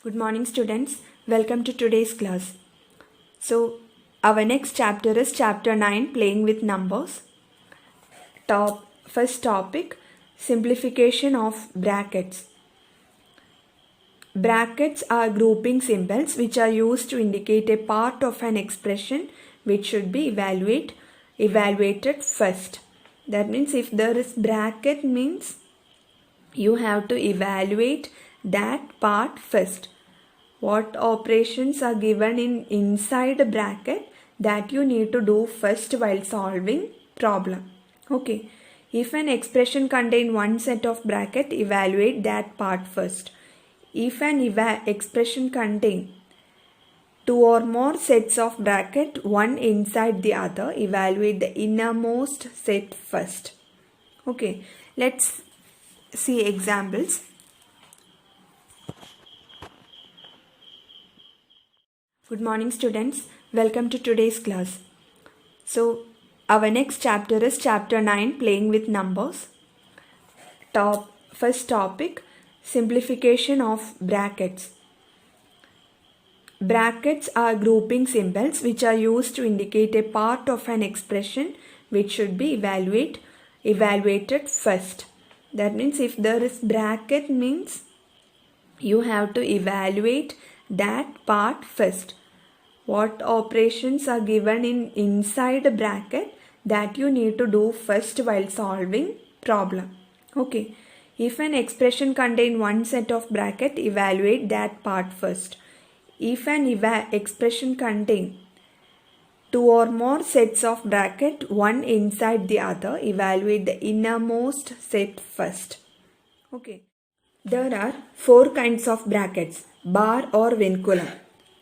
Good morning students, welcome to today's class. So our next chapter is chapter 9, playing with numbers. First topic, simplification of brackets. Brackets are grouping symbols which are used to indicate a part of an expression which should be evaluated first. That means if there is bracket means you have to evaluate that part first. What operations are given inside the bracket that you need to do first while solving problem. Okay. If an expression contains one set of bracket, evaluate that part first. If an expression contains two or more sets of bracket, one inside the other, evaluate the innermost set first. Okay. Let's see examples. Good morning students, welcome to today's class. So our next chapter is chapter 9, playing with numbers. First topic, simplification of brackets. Brackets are grouping symbols which are used to indicate a part of an expression which should be evaluated first. That means if there is bracket means you have to evaluate that part first. What operations are given inside a bracket that you need to do first while solving problem. Okay. If an expression contains one set of bracket, evaluate that part first. If an expression contains two or more sets of bracket, one inside the other, evaluate the innermost set first. Okay. There are four kinds of brackets, bar or vinculum.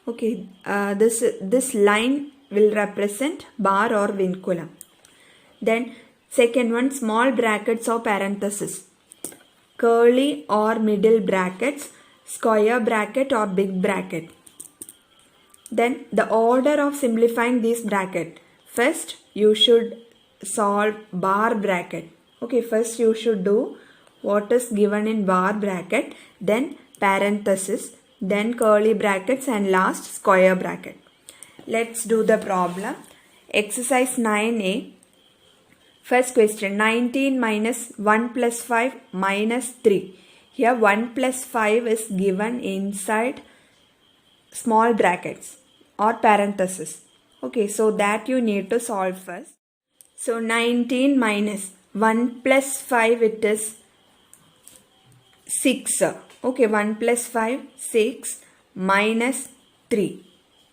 Okay, this line will represent bar or vinculum. Then second one, small brackets or parenthesis, curly or middle brackets, square bracket or big bracket. Then the order of simplifying this bracket. First you should solve bar bracket. Okay, first you should do what is given in bar bracket, then parenthesis, then curly brackets, and last square bracket. Let's do the problem. Exercise 9a. First question, 19 minus 1 plus 5 minus 3. Here 1 plus 5 is given inside small brackets or parenthesis. Okay, so that you need to solve first. So 19 minus 1 plus 5, it is 6. Okay, 1 plus 5, 6 minus 3.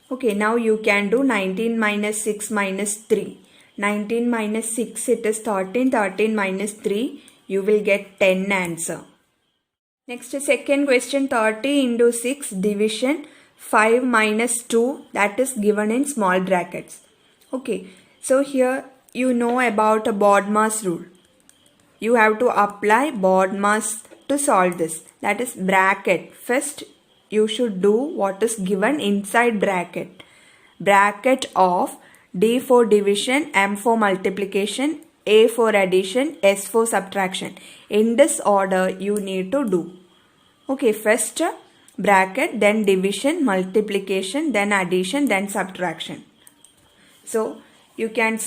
Okay, now you can do 19 minus 6 minus 3. 19 minus 6, it is 13. 13 minus 3, you will get 10 answer. Next, second question, 30 into 6 division 5 minus 2, that is given in small brackets. Okay, so here you know about a BODMAS rule. You have to apply BODMAS to solve this. That is bracket. First you should do what is given inside bracket. Bracket of D for division, M for multiplication, A for addition, S for subtraction. In this order you need to do. Okay, first bracket, then division, multiplication, then addition, then subtraction. So you can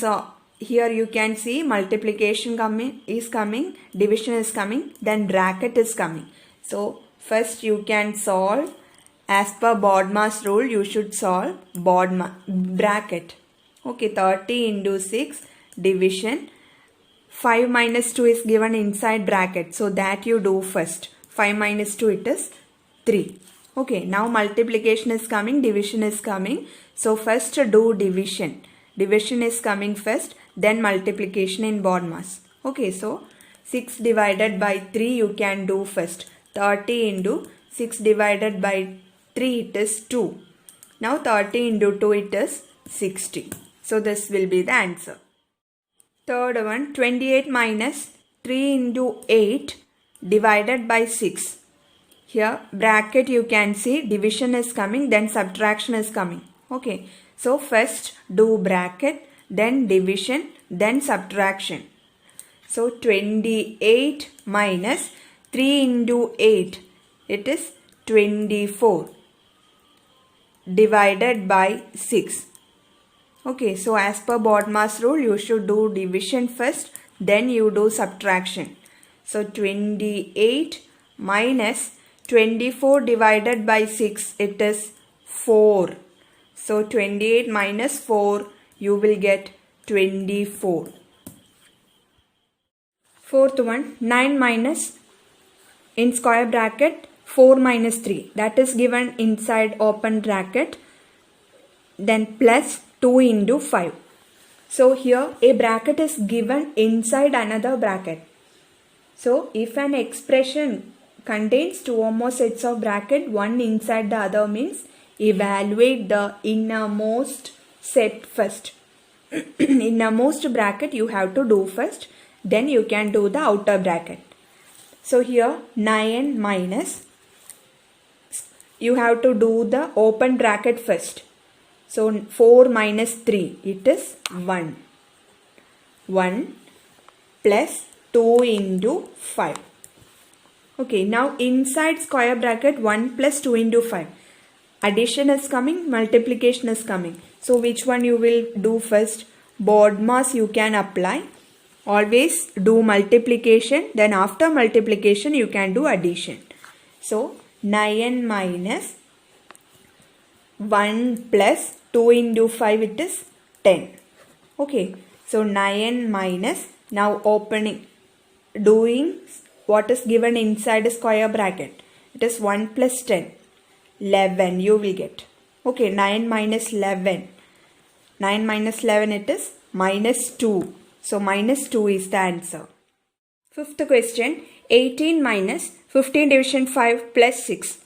here you can see multiplication is coming, division is coming, then bracket is coming. So first you can solve as per BODMAS rule. You should solve bracket. Okay, 30 into 6 division. 5 minus 2 is given inside bracket, so that you do first. 5 minus 2, it is 3. Okay, now multiplication is coming, division is coming. So first do division. Division is coming first, then multiplication in BODMAS. Okay, so 6 divided by 3 you can do first. 30 into 6 divided by 3, it is 2. Now 30 into 2, it is 60. So this will be the answer. Third one, 28 minus 3 into 8 divided by 6. Here bracket you can see, division is coming, then subtraction is coming. Okay, so first do bracket, then division, then subtraction. So 28 minus 3 into 8, it is 24 divided by 6. Okay, so as per BODMAS rule, you should do division first, then you do subtraction. So 28 minus 24 divided by 6, it is 4. So 28 minus 4, you will get 24. Fourth one, 9 minus in square bracket 4 minus 3, that is given inside open bracket, then plus 2 into 5. So here a bracket is given inside another bracket. So if an expression contains two or more sets of bracket, one inside the other, means evaluate the innermost set first. Innermost bracket you have to do first, then you can do the outer bracket. So here 9 minus, you have to do the open bracket first. So 4 minus 3, it is 1. 1 plus 2 into 5. Okay, now inside square bracket 1 plus 2 into 5. Addition is coming, multiplication is coming. So which one you will do first? BODMAS you can apply. Always do multiplication, then after multiplication you can do addition. So 9 minus 1 plus 2 into 5, it is 10. Okay, so 9 minus, now opening, doing what is given inside a square bracket. It is 1 plus 10, 11 you will get. Okay, 9 minus 11. 9 minus 11, it is minus 2. So minus 2 is the answer. Fifth question, 18 minus 15 division 5 plus 6.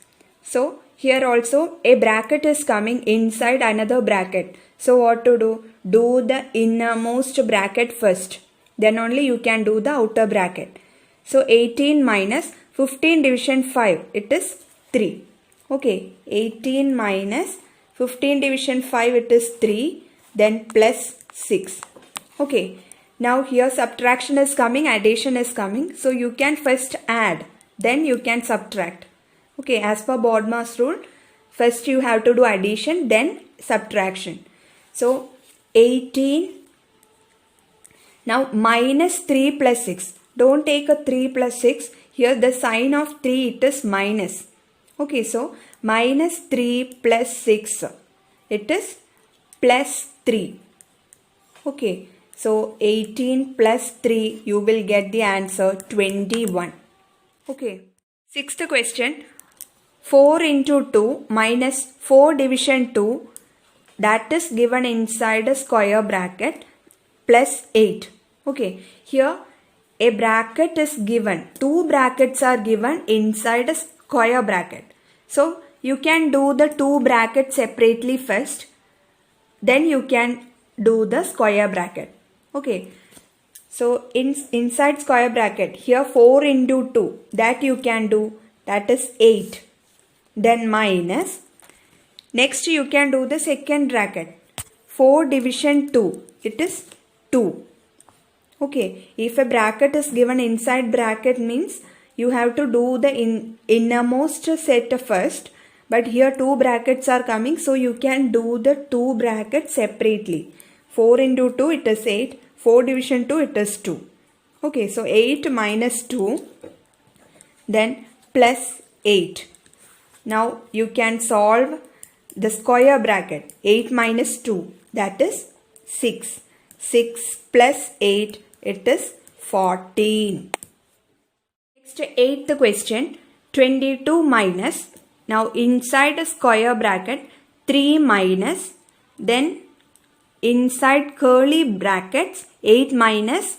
So here also a bracket is coming inside another bracket. So what to do? Do the innermost bracket first. Then only you can do the outer bracket. So 18 minus 15 division 5, it is 3. Okay, 18 minus 15 division 5, it is 3. Then plus 6. Okay, now here subtraction is coming, addition is coming. So you can first add, then you can subtract. Okay, as per BODMAS rule, first you have to do addition, then subtraction. So 18, now minus 3 plus 6. Don't take a 3 plus 6. Here the sign of 3, it is minus. Okay, so minus 3 plus 6, it is plus 3. Okay, so 18 plus 3, you will get the answer 21. Okay, sixth question, 4 into 2 minus 4 division 2, that is given inside a square bracket, plus 8. Okay, here a bracket is given, two brackets are given inside a square bracket. So you can do the two brackets separately first, then you can do the square bracket. Okay, so inside square bracket, here 4 into 2, that you can do, that is 8. Then minus, next you can do the second bracket, 4 division 2, it is 2. Okay, if a bracket is given inside bracket, means you have to do the innermost set first. But here two brackets are coming, so you can do the two brackets separately. 4 into 2, it is 8. 4 division 2, it is 2. Okay, so 8 minus 2, then plus 8. Now you can solve the square bracket. 8 minus 2, that is 6. 6 plus 8, it is 14. Next, 8th question, 22 minus, now inside a square bracket, 3 minus, then inside curly brackets, 8 minus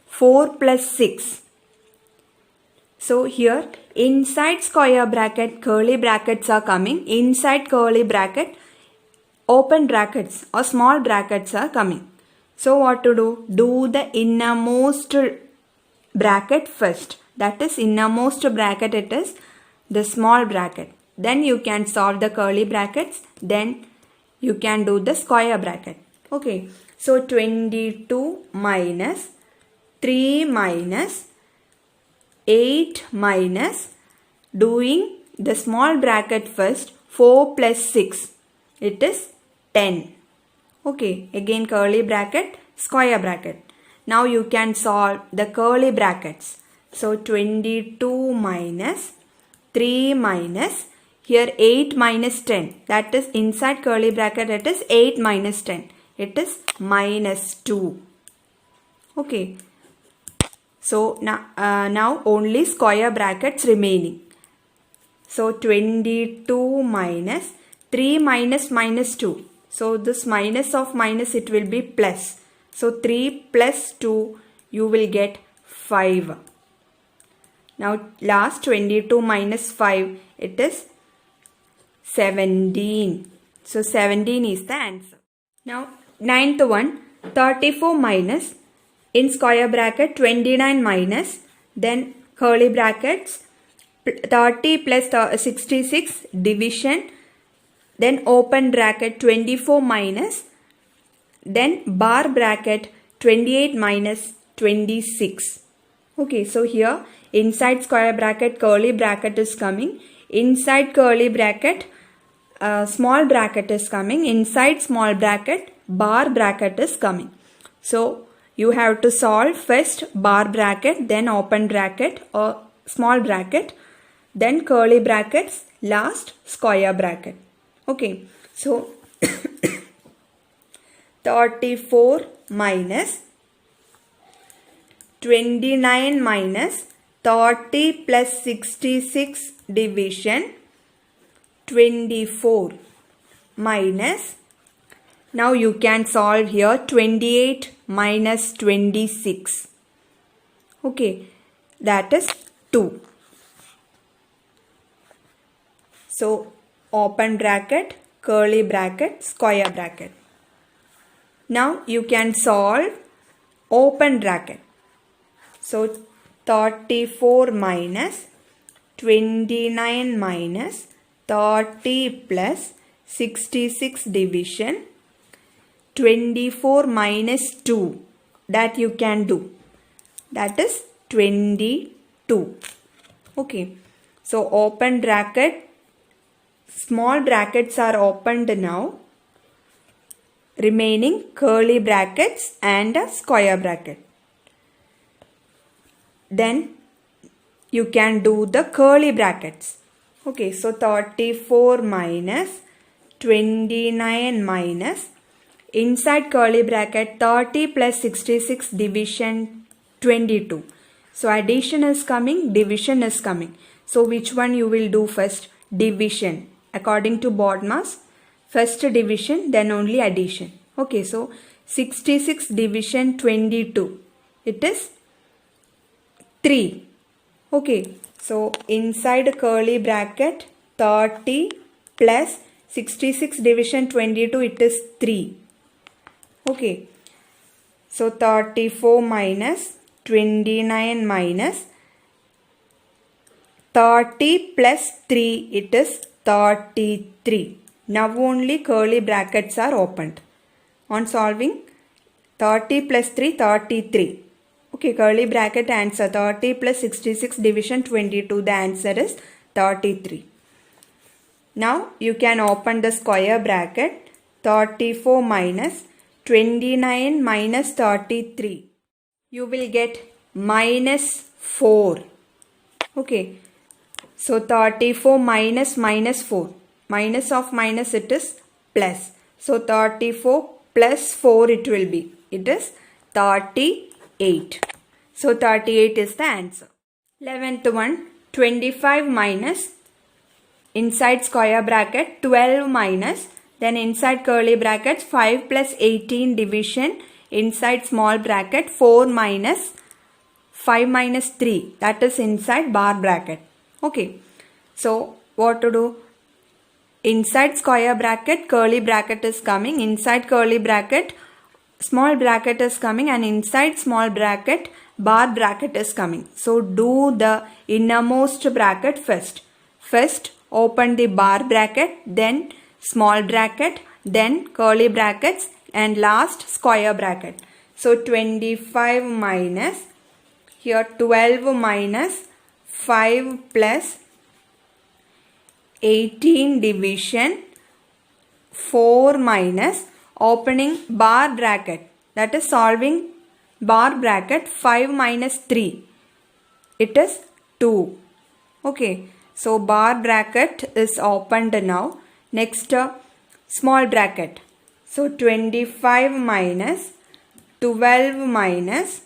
4 plus 6. So here inside square bracket, curly brackets are coming. Inside curly bracket, open brackets or small brackets are coming. So what to do? Do the innermost bracket first. That is innermost bracket, it is the small bracket. Then you can solve the curly brackets. Then you can do the square bracket. Okay. So 22 minus 3 minus 8 minus doing the small bracket first. 4 plus 6, it is 10. Okay, again curly bracket, square bracket. Now you can solve the curly brackets. So 22 minus 3 minus, here 8 minus 10. That is inside curly bracket, it is 8 minus 10. It is minus 2. Okay. So now only square brackets remaining. So 22 minus 3 minus minus 2. So this minus of minus, it will be plus. So 3 plus 2, you will get 5. Now last 22 minus 5, it is 17. So 17 is the answer. Now ninth one, 34 minus, in square bracket 29 minus, then curly brackets 30 plus 66 division, then open bracket 24 minus, then bar bracket 28 minus 26. Okay, so here inside square bracket curly bracket is coming, inside curly bracket small bracket is coming, inside small bracket bar bracket is coming. So you have to solve first bar bracket, then open bracket or small bracket, then curly brackets, last square bracket. Okay, so 34 minus 29 minus 30 plus 66 division 24 minus, now you can solve here 28 minus 26. Okay, that is 2. So open bracket, curly bracket, square bracket. Now you can solve open bracket. So 34 minus 29 minus 30 plus 66 division 24 minus 2, that you can do. That is 22. Okay. So open bracket, small brackets are opened now. Remaining curly brackets and a square bracket. Then you can do the curly brackets. Okay, so 34 minus 29 minus, inside curly bracket 30 plus 66 division 22. So addition is coming, division is coming. So which one you will do first? Division. According to BODMAS, first division, then only addition. Okay, so 66 division 22, it is 3. Okay, so inside curly bracket 30 plus 66 division 22, it is 3. Okay, so 34 minus 29 minus 30 plus 3, it is 33. Now only curly brackets are opened. On solving 30 plus 3, 33. Okay, curly bracket answer 30 plus 66 division 22. The answer is 33. Now you can open the square bracket. 34 minus 29 minus 33. You will get minus 4. Okay. So 34 minus minus 4. Minus of minus, it is plus. So 34 plus 4 it will be. It is 38. So 38 is the answer. 11th one, 25 minus, inside square bracket 12 minus, then inside curly brackets 5 plus 18 division, inside small bracket 4 minus 5 minus 3, that is inside bar bracket. Okay, so what to do? Inside square bracket curly bracket is coming, inside curly bracket small bracket is coming, and inside small bracket bar bracket is coming. So do the innermost bracket first. First open the bar bracket, then small bracket, then curly brackets, and last square bracket. So 25 minus, here 12 minus 5 plus 18 division 4 minus opening bar bracket, that is solving bar bracket 5 minus 3, it is 2. Okay, so bar bracket is opened now. Next small bracket. So 25 minus 12 minus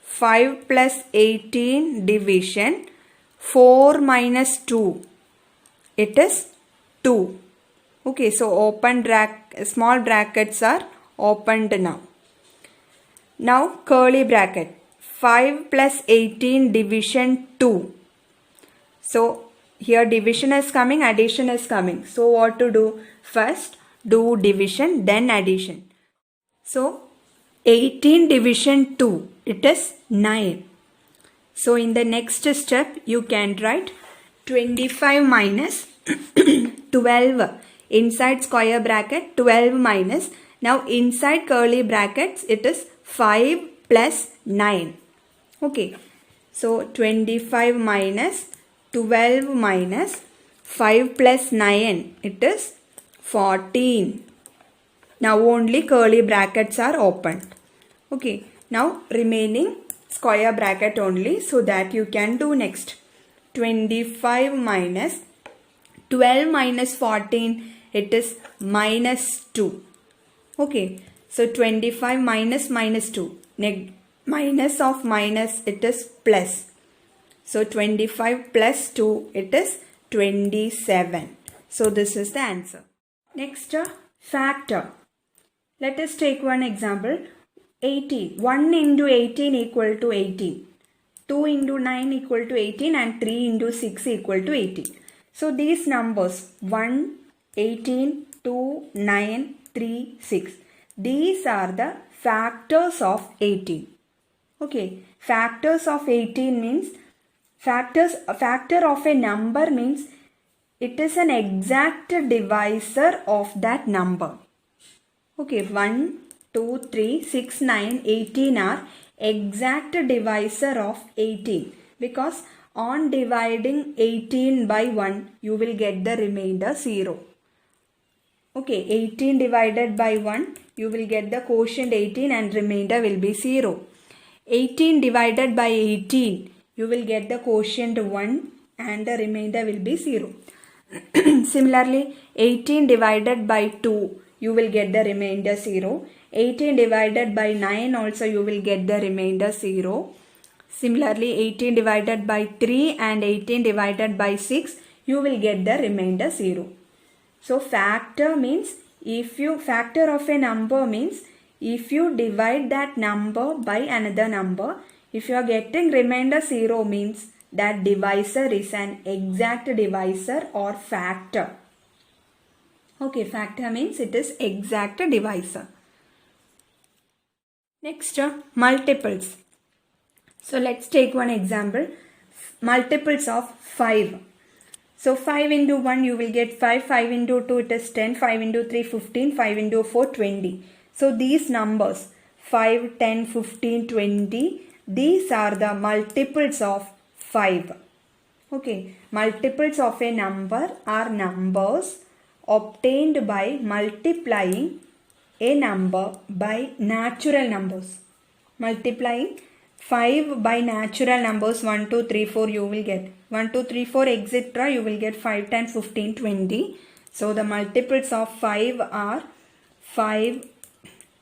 5 plus 18 division 4 minus 2, it is 2. Okay, so small brackets are opened now. Now curly bracket, 5 plus 18 division 2. So here division is coming, addition is coming. So what to do? First do division, then addition. So 18 division 2, it is 9. So in the next step you can write 25 minus 12 inside square bracket, 12 minus, now inside curly brackets it is 5 plus 9. Okay, so 25 minus 12 minus 5 plus 9, it is 14. Now only curly brackets are opened. Okay, now remaining square bracket only, so that you can do next. 25 minus 12 minus 14, it is minus 2. Okay, so 25 minus minus 2, minus of minus, it is plus. So 25 plus 2, it is 27. So this is the answer. Next, factor. Let us take one example. 18. 1 into 18 equal to 18. 2 into 9 equal to 18 and 3 into 6 equal to 18. So these numbers 1, 18, 2, 9, 3, 6. These are the factors of 18. Okay, factors of 18 means a factor of a number means it is an exact divisor of that number. Okay, 1, 2, 3, 6, 9, 18 are exact divisor of 18, because on dividing 18 by 1 you will get the remainder 0. Okay, 18 divided by 1 you will get the quotient 18 and remainder will be 0. 18 divided by 18 you will get the quotient 1 and the remainder will be 0. Similarly, 18 divided by 2 you will get the remainder 0. 18 divided by 9 also you will get the remainder 0. Similarly, 18 divided by 3 and 18 divided by 6 you will get the remainder 0. So factor means factor of a number means if you divide that number by another number, if you are getting remainder 0 means that divisor is an exact divisor or factor. Okay, factor means it is exact divisor. Next, multiples. So let's take one example. Multiples of 5. So 5 into 1 you will get 5, 5 into 2 it is 10, 5 into 3 15, 5 into 4 20. So these numbers 5, 10, 15, 20, these are the multiples of 5. Okay, multiples of a number are numbers obtained by multiplying a number by natural numbers. Multiplying 5 by natural numbers 1, 2, 3, 4 you will get 1, 2, 3, 4 etc. you will get 5, 10, 15, 20. So the multiples of 5 are 5,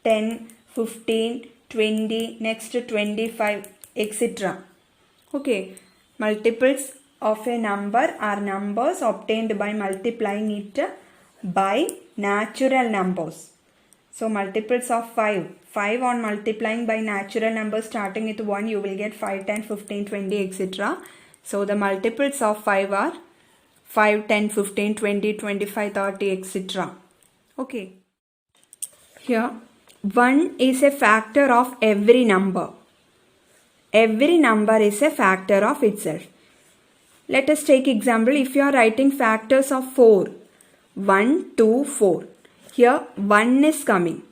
10, 15, 20, next 25 etc. Okay, multiples of a number are numbers obtained by multiplying it by natural numbers. So multiples of 5 on multiplying by natural numbers starting with 1 you will get 5, 10, 15, 20 etc. So the multiples of 5 are 5, 10, 15, 20, 25, 30 etc. Okay. Here 1 is a factor of every number. Every number is a factor of itself. Let us take example. If you are writing factors of 4, 1, 2, 4. Here 1 is coming.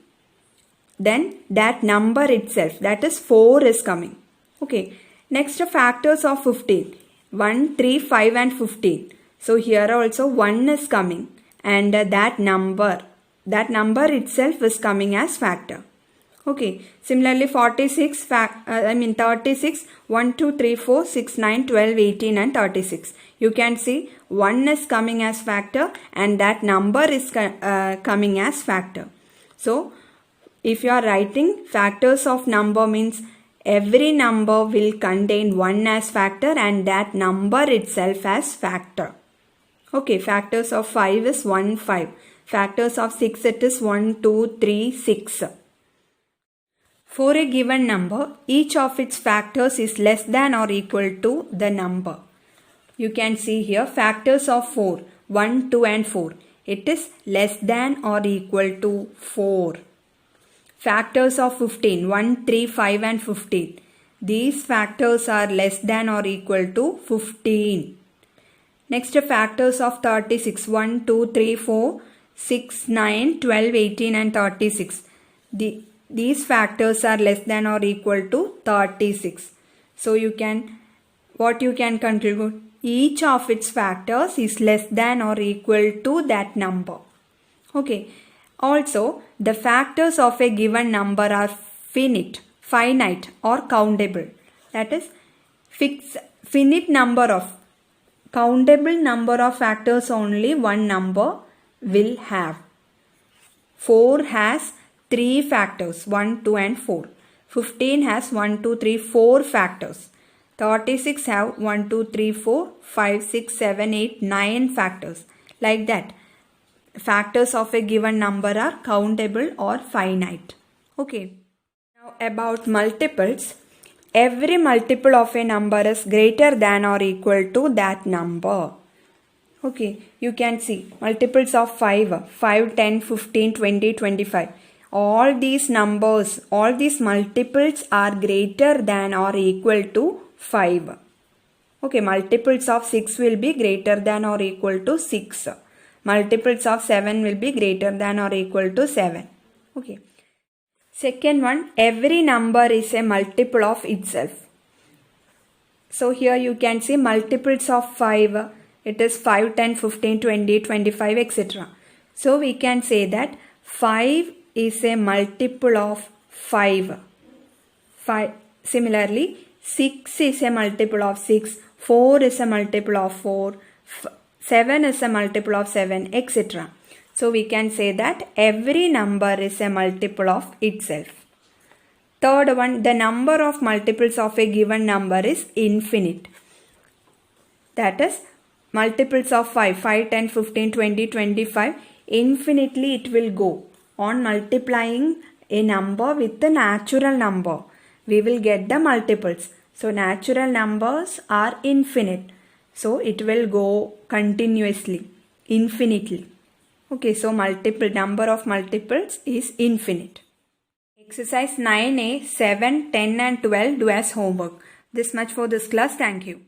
Then that number itself, that is 4 is coming. Okay. Next factors of 15. 1, 3, 5 and 15. So here also 1 is coming, and that number itself is coming as factor. Okay, similarly 36, 36, 1, 2, 3, 4, 6, 9, 12, 18 and 36. You can see 1 is coming as factor and that number is coming as factor. So, if you are writing factors of number means every number will contain 1 as factor and that number itself as factor. Okay, factors of 5 is 1, 5. Factors of 6 it is 1, 2, 3, 6. For a given number, each of its factors is less than or equal to the number. You can see here factors of 4, 1, 2 and 4. It is less than or equal to 4. Factors of 15, 1, 3, 5 and 15. These factors are less than or equal to 15. Next, factors of 36, 1, 2, 3, 4, 6, 9, 12, 18 and 36. These factors are less than or equal to 36. So what you can conclude? Each of its factors is less than or equal to that number. Okay. Also, the factors of a given number are finite or countable. That is, finite number of countable number of factors only one number will have. 4 has 3 factors, 1, 2 and 4. 15 has 1, 2, 3, 4 factors. 36 have 1, 2, 3, 4, 5, 6, 7, 8, 9 factors. Like that. Factors of a given number are countable or finite. Okay. Now about multiples. Every multiple of a number is greater than or equal to that number. Okay. You can see multiples of 5, 10, 15, 20, 25. All these numbers, all these multiples are greater than or equal to 5. Okay, multiples of 6 will be greater than or equal to 6. Multiples of 7 will be greater than or equal to 7. Okay. Second one, every number is a multiple of itself. So here you can see multiples of 5. It is 5, 10, 15, 20, 25, etc. So we can say that 5 is a multiple of 5. Similarly, 6 is a multiple of 6, 4 is a multiple of 4, 7 is a multiple of 7, etc. So we can say that every number is a multiple of itself. Third one, the number of multiples of a given number is infinite. That is, multiples of 5, 10, 15, 20, 25, infinitely it will go on multiplying a number with a natural number. We will get the multiples. So natural numbers are infinite. So it will go continuously, infinitely. Okay, so number of multiples is infinite. Exercise 9A, 7, 10 and 12 do as homework. This much for this class. Thank you.